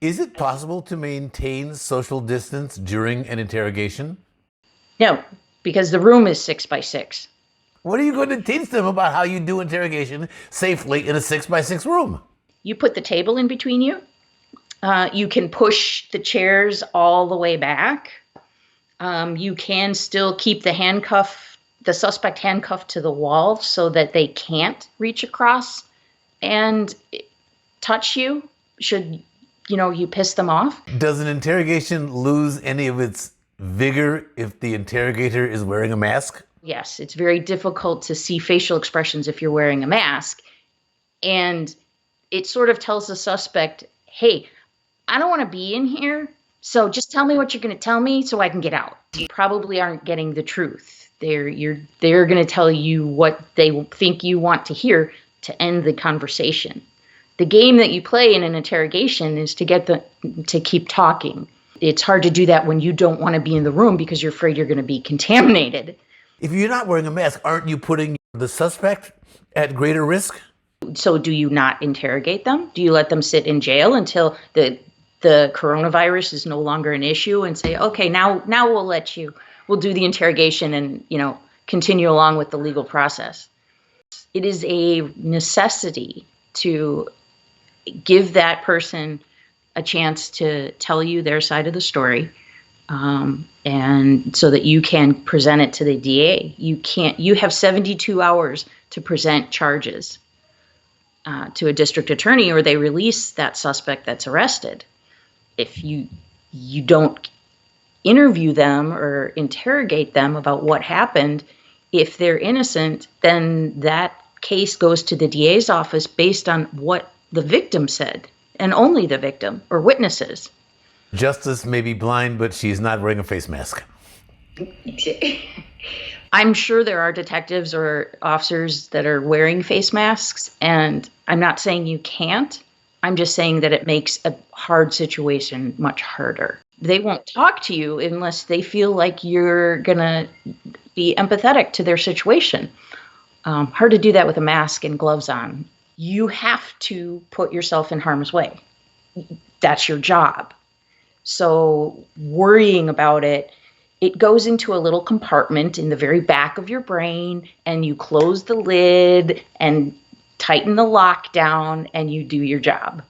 Is it possible to maintain social distance during an interrogation? No, because the room is 6 by 6. What are you going to teach them about how you do interrogation safely in a 6 by 6 room? You put the table in between you. You can push the chairs all the way back. You can still keep the suspect handcuffed to the wall so that they can't reach across and touch you should, you piss them off. Does an interrogation lose any of its vigor if the interrogator is wearing a mask? Yes, it's very difficult to see facial expressions if you're wearing a mask. And it sort of tells the suspect, hey, I don't want to be in here, so just tell me what you're going to tell me so I can get out. You probably aren't getting the truth. They're going to tell you what they think you want to hear to end the conversation. The game that you play in an interrogation is to keep talking. It's hard to do that when you don't want to be in the room because you're afraid you're going to be contaminated. If you're not wearing a mask, aren't you putting the suspect at greater risk? So do you not interrogate them? Do you let them sit in jail until the coronavirus is no longer an issue and say, okay, now we'll do the interrogation and, continue along with the legal process? It is a necessity to give that person a chance to tell you their side of the story, and so that you can present it to the DA. You have 72 hours to present charges to a district attorney, or they release that suspect that's arrested. If you don't interview them or interrogate them about what happened, if they're innocent, then that case goes to the DA's office based on what the victim said, and only the victim or witnesses. Justice may be blind, but she's not wearing a face mask. I'm sure there are detectives or officers that are wearing face masks, and I'm not saying you can't. I'm just saying that it makes a hard situation much harder. They won't talk to you unless they feel like you're going to be empathetic to their situation. Hard to do that with a mask and gloves on. You have to put yourself in harm's way. That's your job. So worrying about it goes into a little compartment in the very back of your brain, and you close the lid and tighten the lock down, and you do your job.